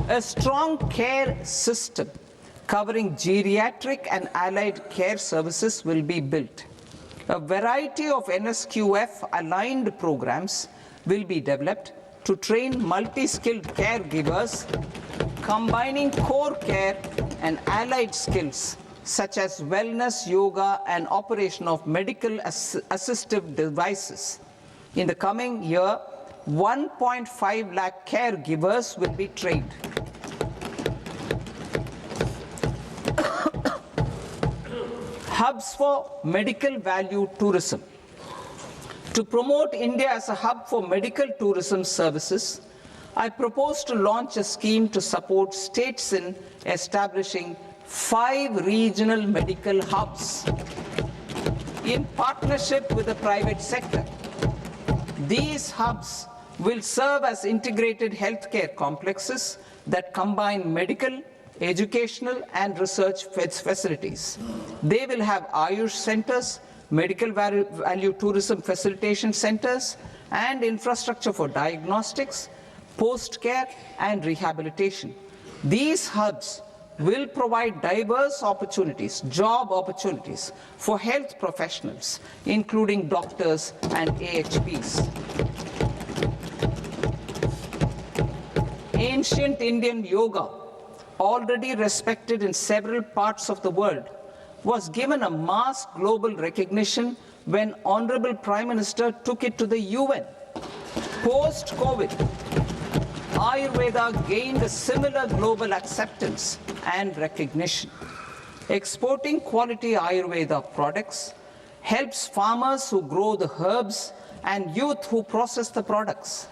A strong care system covering geriatric and allied care services will be built. A variety of NSQF-aligned programs will be developed to train multi-skilled caregivers, combining core care and allied skills such as wellness, yoga, and operation of medical assistive devices. In the coming year, 1.5 lakh caregivers will be trained. Hubs for medical value tourism. To promote India as a hub for medical tourism services, I propose to launch a scheme to support states in establishing 5 regional medical hubs in partnership with the private sector. These hubs will serve as integrated healthcare complexes that combine medical, educational, and research facilities. They will have Ayush centers, medical value tourism facilitation centers, and infrastructure for diagnostics, post-care, and rehabilitation. These hubs will provide diverse opportunities, job opportunities for health professionals, including doctors and AHPs. Ancient Indian yoga, already respected in several parts of the world, was given a mass global recognition when Honorable Prime Minister took it to the UN. Post-COVID, Ayurveda gained a similar global acceptance and recognition. Exporting quality Ayurveda products helps farmers who grow the herbs and youth who process the products.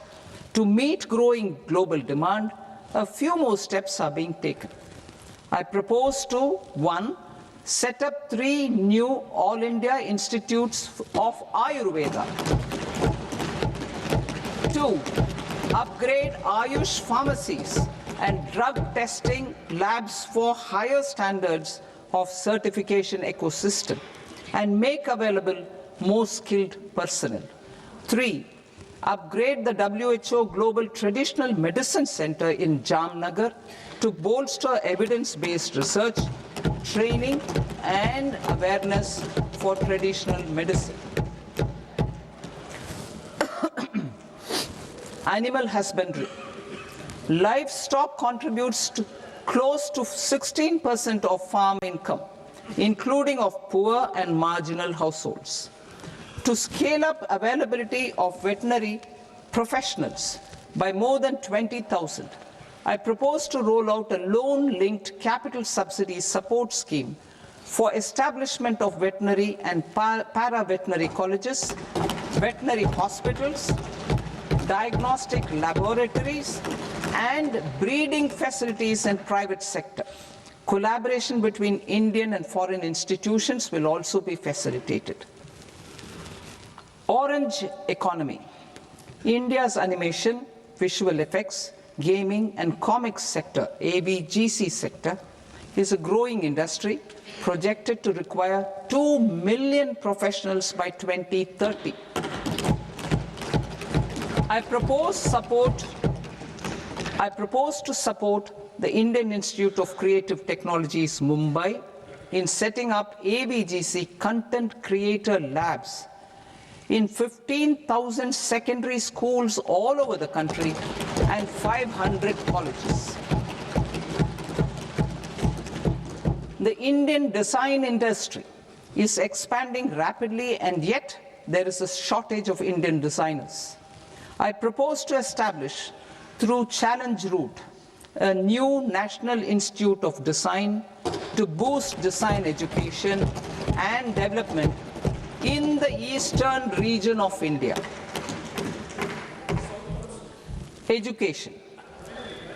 To meet growing global demand, a few more steps are being taken. I propose to 1. Set up 3 new All India Institutes of Ayurveda. 2. Upgrade Ayush pharmacies and drug testing labs for higher standards of certification ecosystem and make available more skilled personnel. 3. Upgrade the WHO Global Traditional Medicine Center in Jamnagar to bolster evidence-based research, training, and awareness for traditional medicine. Animal husbandry. Livestock contributes to close to 16% of farm income, including of poor and marginal households. To scale up availability of veterinary professionals by more than 20,000, I propose to roll out a loan-linked capital subsidy support scheme for establishment of veterinary and para-veterinary colleges, veterinary hospitals, diagnostic laboratories, and breeding facilities in private sector. Collaboration between Indian and foreign institutions will also be facilitated. Orange economy. India's animation, visual effects, gaming and comics sector, AVGC sector, is a growing industry projected to require 2 million professionals by 2030. I propose to support the Indian Institute of Creative Technologies, Mumbai, in setting up AVGC content creator labs in 15,000 secondary schools all over the country and 500 colleges. The Indian design industry is expanding rapidly, and yet there is a shortage of Indian designers. I propose to establish, through Challenge Route, a new National Institute of Design to boost design education and development in the eastern region of India. Education.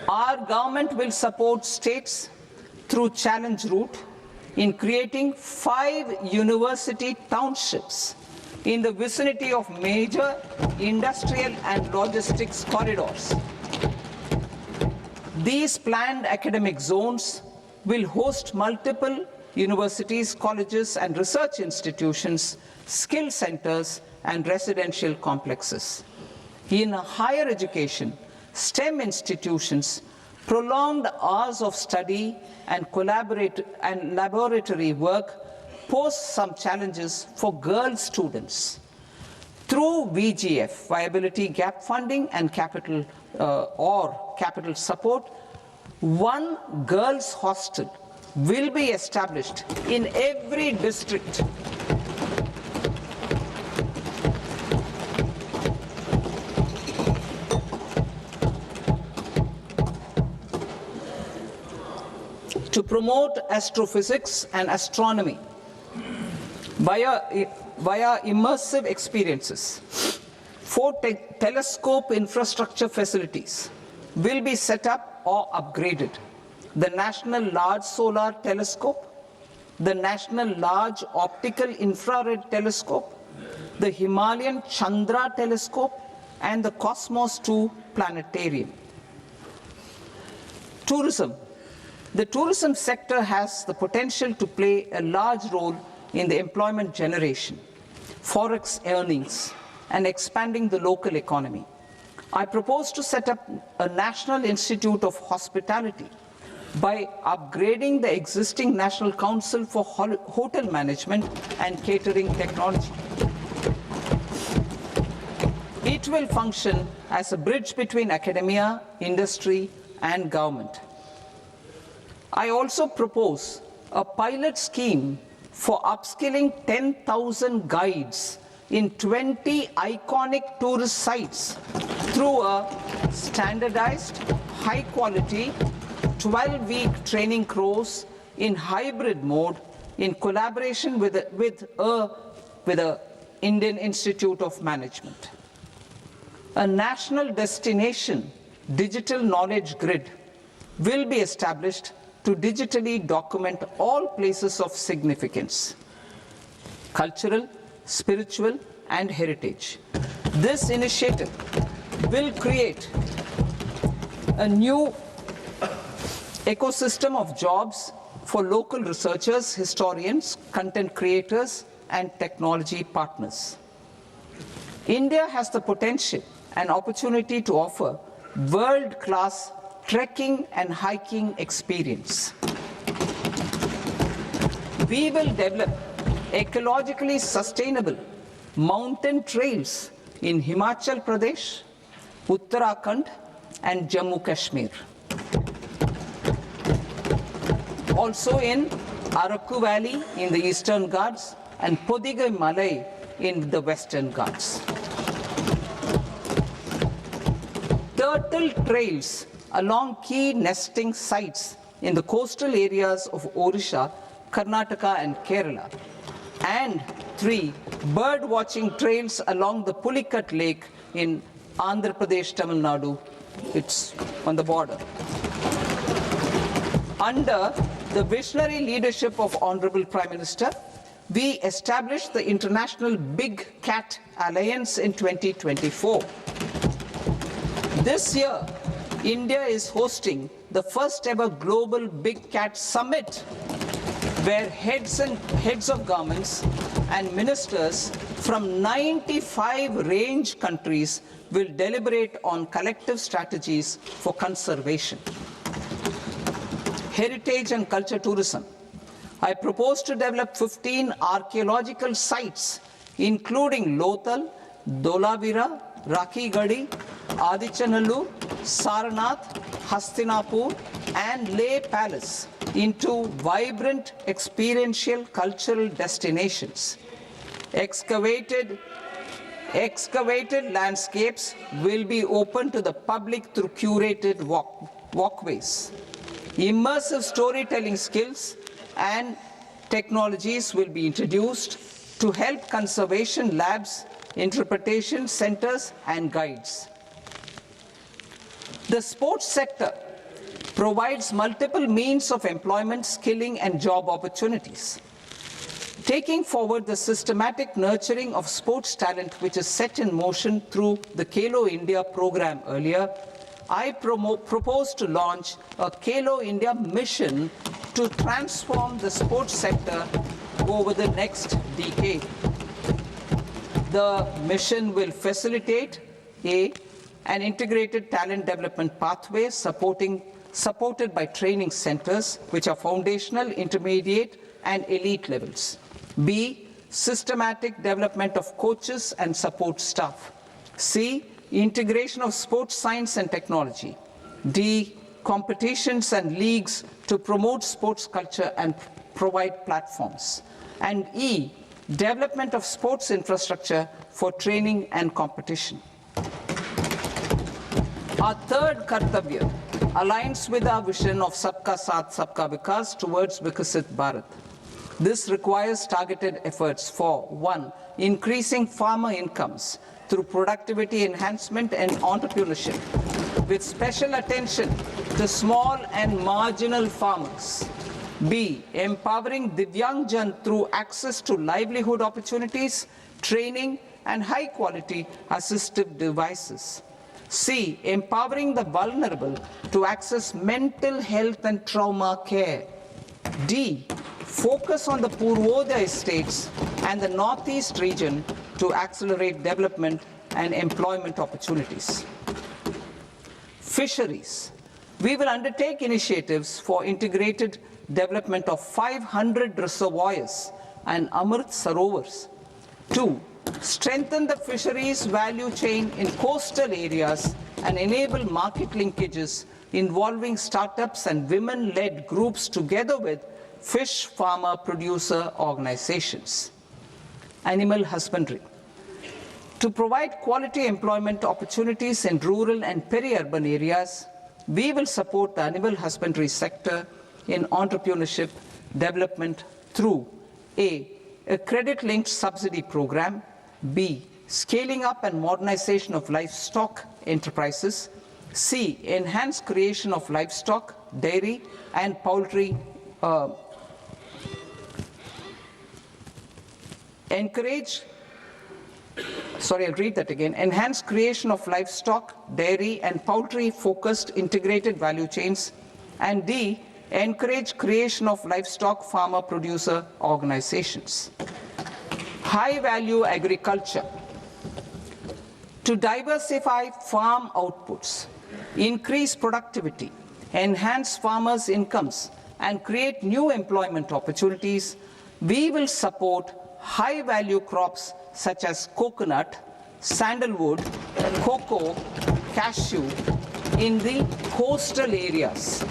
Our government will support states through Challenge Route in creating 5 university townships in the vicinity of major industrial and logistics corridors. These planned academic zones will host multiple universities, colleges, and research institutions, skill centers, and residential complexes. In higher education, STEM institutions Prolonged hours of study and laboratory work pose some challenges for girl students. Through VGF, Viability Gap Funding and capital support, one girls' hostel will be established in every district. To promote astrophysics and astronomy via immersive experiences. 4 telescope infrastructure facilities will be set up or upgraded. The National Large Solar Telescope, the National Large Optical Infrared Telescope, the Himalayan Chandra Telescope, and the Cosmos 2 Planetarium. Tourism. The tourism sector has the potential to play a large role in the employment generation, forex earnings, and expanding the local economy. I propose to set up a National Institute of Hospitality by upgrading the existing National Council for Hotel Management and Catering Technology. It will function as a bridge between academia, industry, and government. I also propose a pilot scheme for upskilling 10,000 guides in 20 iconic tourist sites through a standardized, high-quality, 12-week training course in hybrid mode in collaboration with the Indian Institute of Management. A national destination digital knowledge grid will be established to digitally document all places of significance, cultural, spiritual, and heritage. This initiative will create a new ecosystem of jobs for local researchers, historians, content creators, and technology partners. India has the potential and opportunity to offer world-class trekking and hiking experience. We will develop ecologically sustainable mountain trails in Himachal Pradesh, Uttarakhand, and Jammu Kashmir. Also in Araku Valley in the Eastern Ghats and Podigai Malai in the Western Ghats. Turtle trails along key nesting sites in the coastal areas of Odisha, Karnataka, and Kerala. And 3 bird watching trails along the Pulikat Lake in Andhra Pradesh, Tamil Nadu. It's on the border. Under the visionary leadership of Honorable Prime Minister, we established the International Big Cat Alliance in 2024. This year, India is hosting the first ever Global Big Cat Summit, where heads of governments and ministers from 95 range countries will deliberate on collective strategies for conservation. Heritage and culture tourism. I propose to develop 15 archaeological sites, including Lothal, Dolavira, Rakhi Gadi, Adichanallur, Saranath, Hastinapur, and Leh Palace into vibrant experiential cultural destinations. Excavated landscapes will be open to the public through curated walkways. Immersive storytelling skills and technologies will be introduced to help conservation labs, interpretation centers, and guides. The sports sector provides multiple means of employment, skilling, and job opportunities. Taking forward the systematic nurturing of sports talent, which is set in motion through the Khelo India program earlier, I propose to launch a Khelo India mission to transform the sports sector over the next decade. The mission will facilitate an integrated talent development pathway supporting supported by training centers, which are foundational, intermediate, and elite levels. B, systematic development of coaches and support staff. C, integration of sports science and technology. D, competitions and leagues to promote sports culture and provide platforms. And E, development of sports infrastructure for training and competition. Our third Kartavya aligns with our vision of Sabka Saath, Sabka Vikas towards Vikasit Bharat. This requires targeted efforts for 1, increasing farmer incomes through productivity enhancement and entrepreneurship, with special attention to small and marginal farmers. B, empowering Divyangjan through access to livelihood opportunities, training, and high-quality assistive devices. C, empowering the vulnerable to access mental health and trauma care. D, focus on the Prameyaodia estates and the Northeast region to accelerate development and employment opportunities. Fisheries. We will undertake initiatives for integrated development of 500 reservoirs and Amrit Sarovars. 2, strengthen the fisheries value chain in coastal areas and enable market linkages involving startups and women-led groups together with fish farmer producer organizations. Animal husbandry. To provide quality employment opportunities in rural and peri-urban areas, we will support the animal husbandry sector in entrepreneurship development through A, credit-linked subsidy program, B, scaling up and modernization of livestock enterprises, C, enhanced creation of livestock, dairy, and poultry, enhanced creation of livestock, dairy, and poultry-focused integrated value chains, and D, encourage creation of livestock farmer-producer organizations. High-value agriculture. To diversify farm outputs, increase productivity, enhance farmers' incomes, and create new employment opportunities, we will support high-value crops such as coconut, sandalwood, cocoa, cashew in the coastal areas,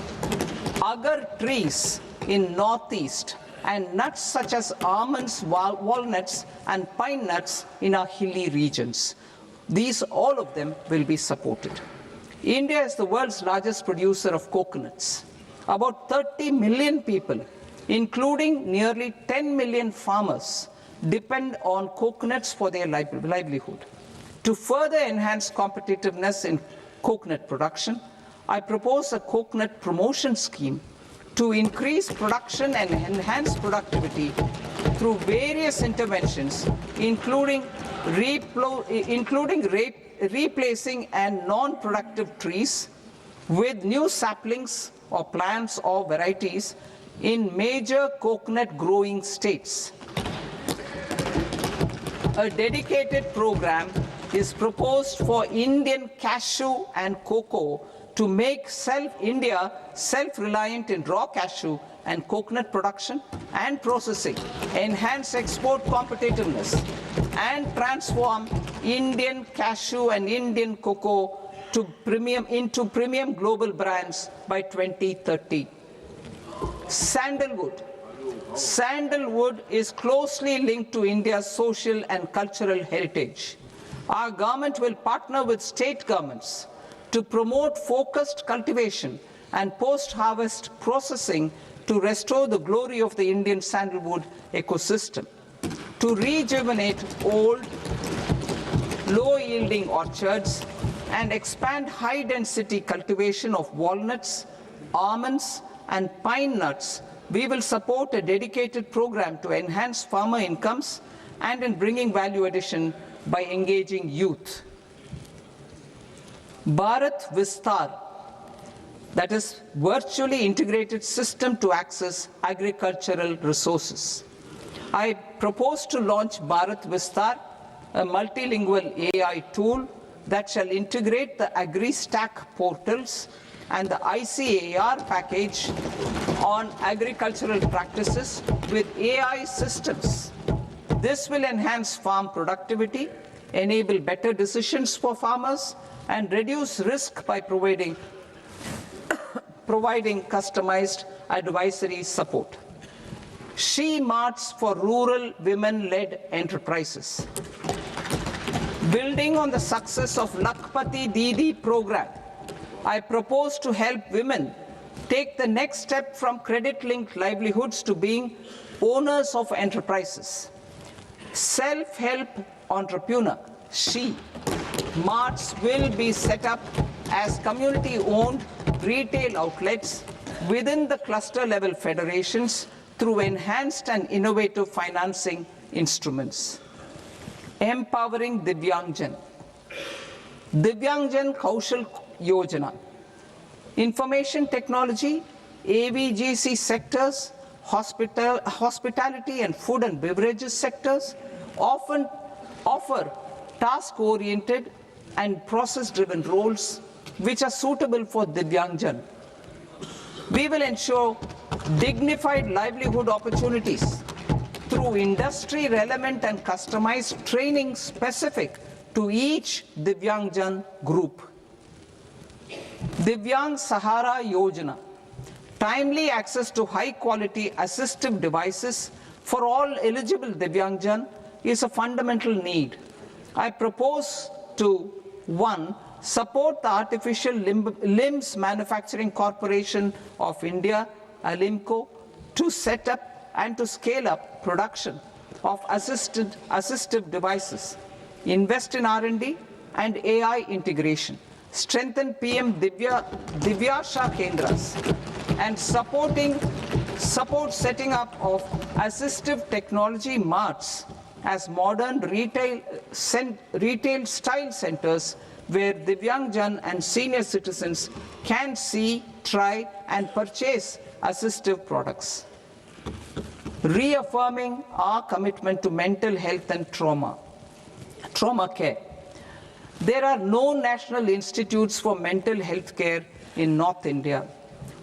agar trees in northeast, and nuts such as almonds, walnuts, and pine nuts in our hilly regions. These, all of them, will be supported. India is the world's largest producer of coconuts. About 30 million people, including nearly 10 million farmers, depend on coconuts for their livelihood. To further enhance competitiveness in coconut production, I propose a coconut promotion scheme to increase production and enhance productivity through various interventions, including replacing and non-productive trees with new saplings or plants or varieties in major coconut growing states. A dedicated program is proposed for Indian cashew and cocoa to make India self-reliant in raw cashew and coconut production and processing, enhance export competitiveness, and transform Indian cashew and Indian cocoa into premium global brands by 2030. Sandalwood. Sandalwood is closely linked to India's social and cultural heritage. Our government will partner with state governments to promote focused cultivation and post-harvest processing to restore the glory of the Indian sandalwood ecosystem, to rejuvenate old, low-yielding orchards, and expand high-density cultivation of walnuts, almonds, and pine nuts. We will support a dedicated program to enhance farmer incomes and in bringing value addition by engaging youth. Bharat Vistar, that is virtually integrated system to access agricultural resources. I propose to launch Bharat Vistar, a multilingual AI tool that shall integrate the AgriStack portals and the ICAR package on agricultural practices with AI systems. This will enhance farm productivity, enable better decisions for farmers, and reduce risk by providing customized advisory support. She Marts for rural women-led enterprises. Building on the success of Lakpati Didi program, I propose to help women take the next step from credit-linked livelihoods to being owners of enterprises. Self-help entrepreneur, She Marts will be set up as community-owned retail outlets within the cluster-level federations through enhanced and innovative financing instruments. Empowering Divyangjan. Divyangjan Kaushal Yojana. Information technology, AVGC sectors, hospitality and food and beverages sectors often offer task-oriented and process-driven roles which are suitable for Divyangjan. We will ensure dignified livelihood opportunities through industry-relevant and customized training specific to each Divyangjan group. Divyang Sahara Yojana. Timely access to high-quality assistive devices for all eligible Divyangjan is a fundamental need. I propose to 1. Support the Artificial Limbs Manufacturing Corporation of India, ALIMCO, to set up and to scale up production of assistive devices, invest in R&D and AI integration, strengthen PM Divyasha Kendras, and support setting up of assistive technology marts as modern retail style centers where Divyangjan and senior citizens can see, try and purchase assistive products. Reaffirming our commitment to mental health and trauma care. There are no national institutes for mental health care in North India.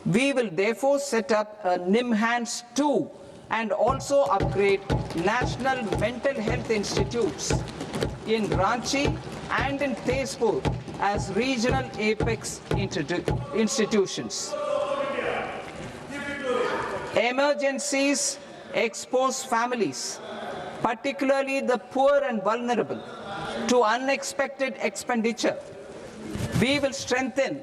We will therefore set up a NIMHANS 2 and also upgrade national mental health institutes in Ranchi and in Tezpur as regional apex institutions. Emergencies expose families, particularly the poor and vulnerable, to unexpected expenditure. We will strengthen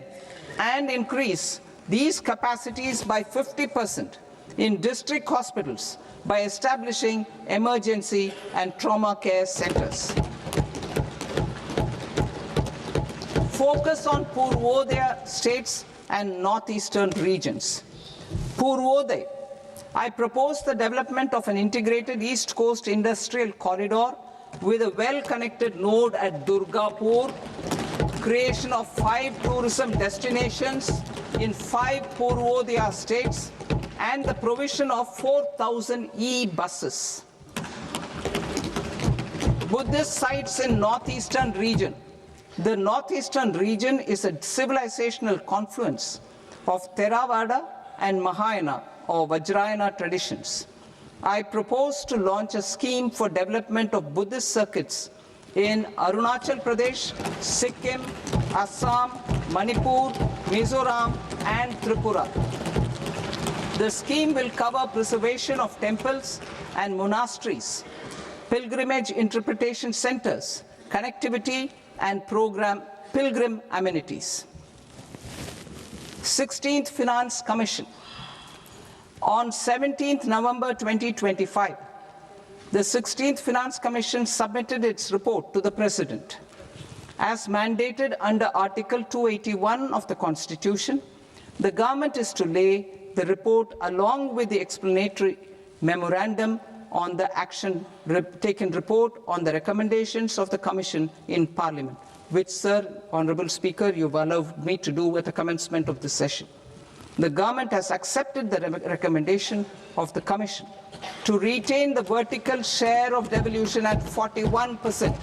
and increase these capacities by 50% in district hospitals by establishing emergency and trauma care centers. Focus on Purvodaya states and northeastern regions. Purvodaya. I propose the development of an integrated East Coast industrial corridor with a well-connected node at Durgapur, creation of 5 tourism destinations in 5 Purvodaya states, and the provision of 4,000 e-buses. Buddhist sites in northeastern region. The northeastern region is a civilizational confluence of Theravada and Mahayana or Vajrayana traditions. I propose to launch a scheme for development of Buddhist circuits in Arunachal Pradesh, Sikkim, Assam, Manipur, Mizoram, and Tripura. The scheme will cover preservation of temples and monasteries, pilgrimage interpretation centers, connectivity, and pilgrim amenities. 16th Finance Commission. On 17th November 2025, the 16th Finance Commission submitted its report to the President. As mandated under Article 281 of the Constitution, the government is to lay the report along with the explanatory memorandum on the action taken report on the recommendations of the Commission in Parliament, which, Sir, Honourable Speaker, you've allowed me to do at the commencement of this session. The government has accepted the recommendation of the Commission to retain the vertical share of devolution at 41%.